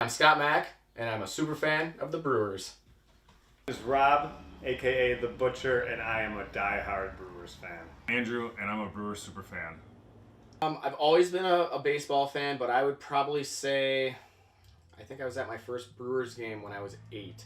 I'm Scott Mack, and I'm a super fan of the Brewers. This is Rob, aka The Butcher, and I am a die-hard Brewers fan. Andrew, and I'm a Brewers super fan. I've always been a baseball fan, but I would probably say I think I was at my first Brewers game when I was 8.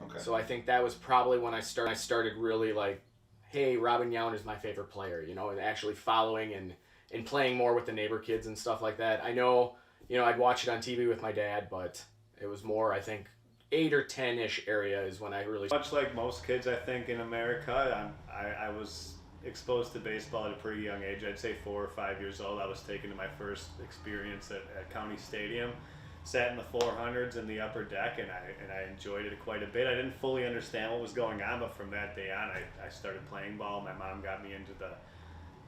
Okay. So I think that was probably when I started really like, hey, Robin Yount is my favorite player, and actually following and playing more with the neighbor kids and stuff like that. I know, I'd watch it on TV with my dad, but it was more, I think, 8 or 10-ish area is when I really... Much like most kids, I think, in America, I was exposed to baseball at a pretty young age. I'd say 4 or 5 years old. I was taken to my first experience at County Stadium. Sat in the 400s in the upper deck, and I enjoyed it quite a bit. I didn't fully understand what was going on, but from that day on, I started playing ball. My mom got me into the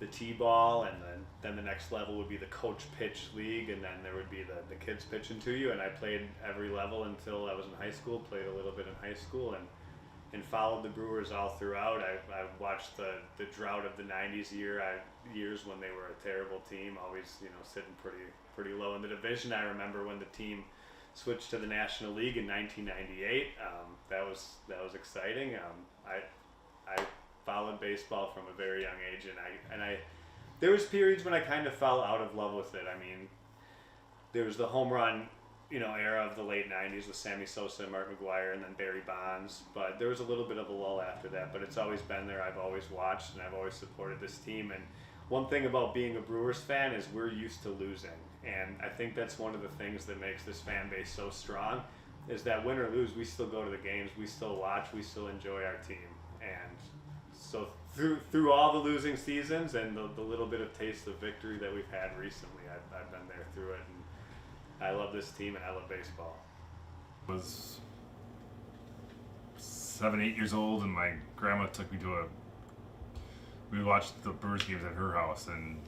T-ball, and then the next level would be the coach pitch league, and then there would be the kids pitching to you, and I played every level until I was in high school, played a little bit in high school, and followed the Brewers all throughout. I watched the drought of the 90s years when they were a terrible team, always sitting pretty low in the division. I remember when the team switched to the National League in 1998. That was exciting. I followed baseball from a very young age, and I there was periods when I kind of fell out of love with it. I mean, there was the home run era of the late 90s with Sammy Sosa and Mark McGwire and then Barry Bonds, but there was a little bit of a lull after that, but it's always been there. I've always watched and I've always supported this team, and one thing about being a Brewers fan is we're used to losing, and I think that's one of the things that makes this fan base so strong, is that win or lose, we still go to the games, we still watch, we still enjoy our team. And so through all the losing seasons and the little bit of taste of victory that we've had recently, I've been there through it, and I love this team and I love baseball. I was 7, 8 years old, and my grandma took me we watched the Brewers games at her house, and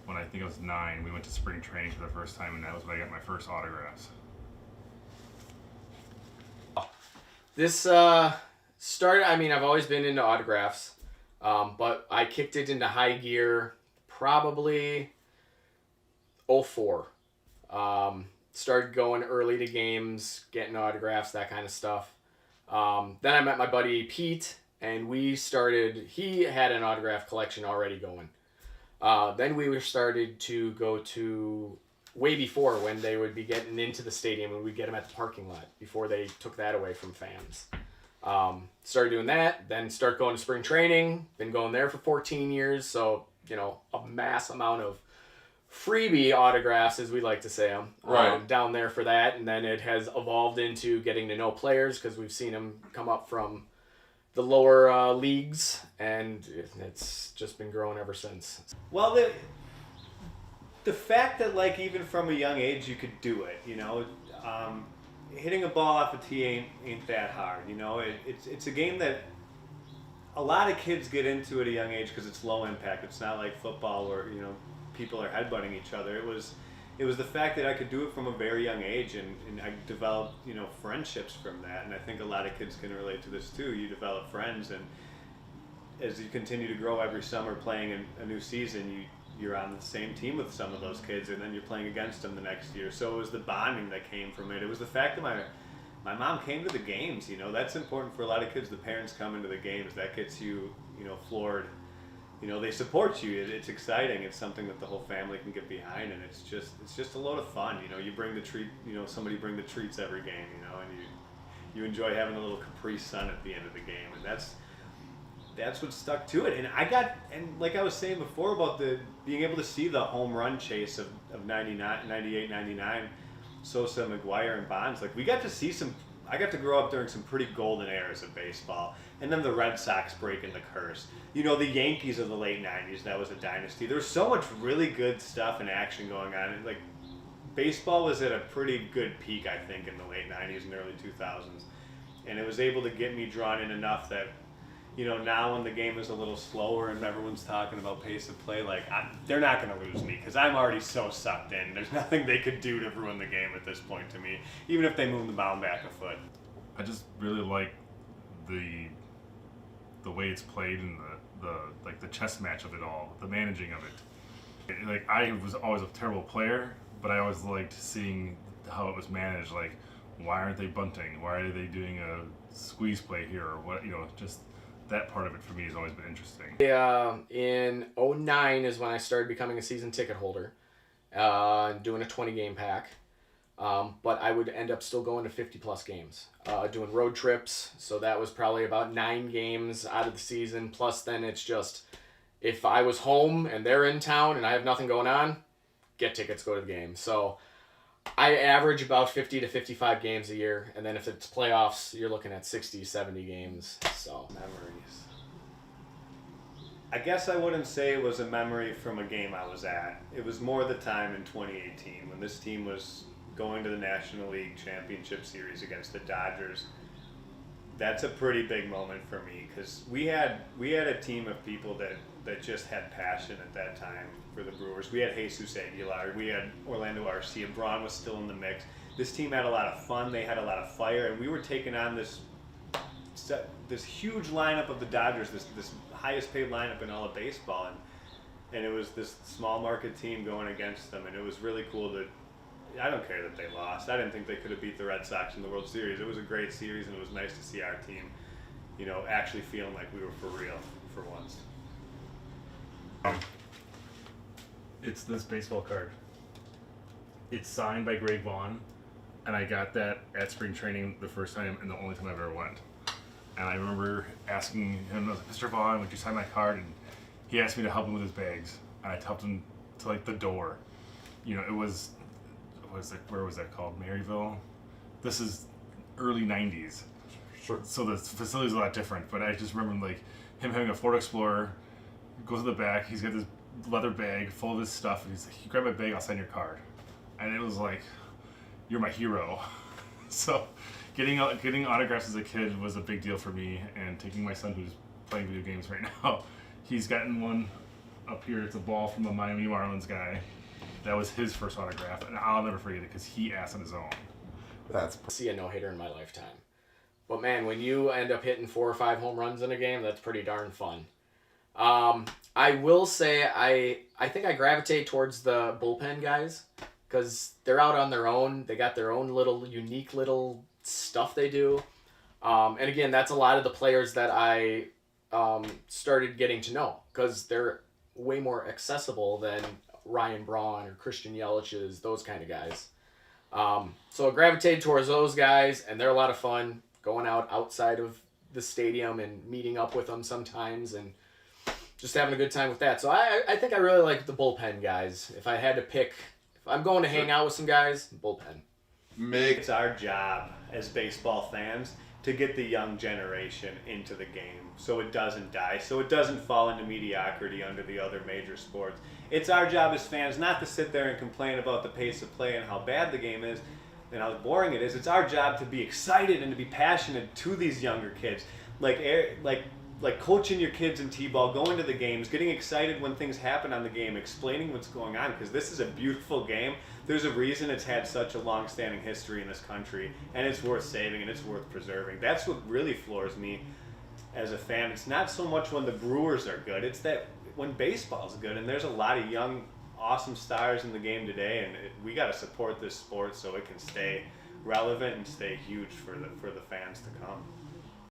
when I think I was 9, we went to spring training for the first time, and that was when I got my first autographs. This started, I've always been into autographs, but I kicked it into high gear probably 04. Started going early to games, getting autographs, that kind of stuff. Then I met my buddy Pete, and he had an autograph collection already going. Then we started to go to, way before when they would be getting into the stadium, and we'd get them at the parking lot before they took that away from fans. Started doing that, then start going to spring training, been going there for 14 years, so, a mass amount of freebie autographs, as we like to say them, Right. down there for that, and then it has evolved into getting to know players, because we've seen them come up from the lower leagues, and it's just been growing ever since. Well, the fact that even from a young age you could do it, hitting a ball off a tee ain't that hard. It's a game that a lot of kids get into at a young age because it's low impact. It's not like football where people are headbutting each other. It was the fact that I could do it from a very young age, and I developed friendships from that. And I think a lot of kids can relate to this too. You develop friends, and as you continue to grow every summer playing a new season, you're on the same team with some of those kids, and then you're playing against them the next year. So it was the bonding that came from it. It was the fact that my mom came to the games. That's important for a lot of kids. The parents come into the games. That gets you floored. They support you. It's exciting. It's something that the whole family can get behind, and it's just a load of fun. You bring the treat. Somebody bring the treats every game. And you enjoy having a little Capri Sun at the end of the game, and that's what stuck to it. And like I was saying before about being able to see the home run chase of 99, 98, 99, Sosa, McGwire, and Bonds. We got to see I got to grow up during some pretty golden eras of baseball. And then the Red Sox breaking the curse. The Yankees of the late 90s, that was a dynasty. There was so much really good stuff and action going on. And, baseball was at a pretty good peak, I think, in the late 90s and early 2000s. And it was able to get me drawn in enough that, now when the game is a little slower and everyone's talking about pace of play, they're not going to lose me because I'm already so sucked in. There's nothing they could do to ruin the game at this point to me, even if they move the mound back a foot. I just really like the way it's played, and the chess match of it all, the managing of it. I was always a terrible player, but I always liked seeing how it was managed. Like, why aren't they bunting? Why are they doing a squeeze play here? Or what, just that part of it for me has always been interesting. In '09 is when I started becoming a season ticket holder, doing a 20-game pack. But I would end up still going to 50-plus games, doing road trips. So that was probably about 9 games out of the season. Plus then it's just, if I was home and they're in town and I have nothing going on, get tickets, go to the game. So I average about 50 to 55 games a year. And then if it's playoffs, you're looking at 60, 70 games. So Memories. I guess I wouldn't say it was a memory from a game I was at. It was more the time in 2018 when this team was going to the National League Championship Series against the Dodgers. That's a pretty big moment for me because we had a team of people that just had passion at that time for the Brewers. We had Jesus Aguilar, we had Orlando Arcia, Braun was still in the mix. This team had a lot of fun, they had a lot of fire, and we were taking on this huge lineup of the Dodgers, this highest paid lineup in all of baseball, and it was this small market team going against them, and it was really cool to. I don't care that they lost. I didn't think they could have beat the Red Sox in the World Series. It was a great series, and it was nice to see our team, actually feeling like we were for real for once. It's this baseball card. It's signed by Greg Vaughn, and I got that at spring training the first time and the only time I've ever went. And I remember asking him, I was like, Mr. Vaughn, would you sign my card? And he asked me to help him with his bags, and I helped him to the door. It was. Where was that called? Maryville? This is early 90s. Sure. So the facility's a lot different, but I just remember him having a Ford Explorer, goes to the back, he's got this leather bag full of his stuff, and he's like, grab my bag, I'll sign your card. And it was like, you're my hero. So getting autographs as a kid was a big deal for me, and taking my son who's playing video games right now, he's gotten one up here. It's a ball from a Miami Marlins guy. That was his first autograph, and I'll never forget it because he asked on his own. See a no-hitter in my lifetime. But man, when you end up hitting 4 or 5 home runs in a game, that's pretty darn fun. I will say I think I gravitate towards the bullpen guys because they're out on their own. They got their own little unique little stuff they do. And again, that's a lot of the players that I started getting to know because they're way more accessible than Ryan Braun or Christian Yelich's, those kind of guys. So I gravitated towards those guys, and they're a lot of fun going outside of the stadium and meeting up with them sometimes and just having a good time with that. So I think I really like the bullpen guys. If I had to pick, if I'm going to hang out with some guys, bullpen. It's our job as baseball fans to get the young generation into the game so it doesn't die, so it doesn't fall into mediocrity under the other major sports. It's our job as fans not to sit there and complain about the pace of play and how bad the game is and how boring it is. It's our job to be excited and to be passionate to these younger kids. Like coaching your kids in T-ball, going to the games, getting excited when things happen on the game, explaining what's going on, because this is a beautiful game. There's a reason it's had such a long-standing history in this country, and it's worth saving and it's worth preserving. That's what really floors me as a fan. It's not so much when the Brewers are good, it's that when baseball's good, and there's a lot of young, awesome stars in the game today, and we got to support this sport so it can stay relevant and stay huge for the fans to come.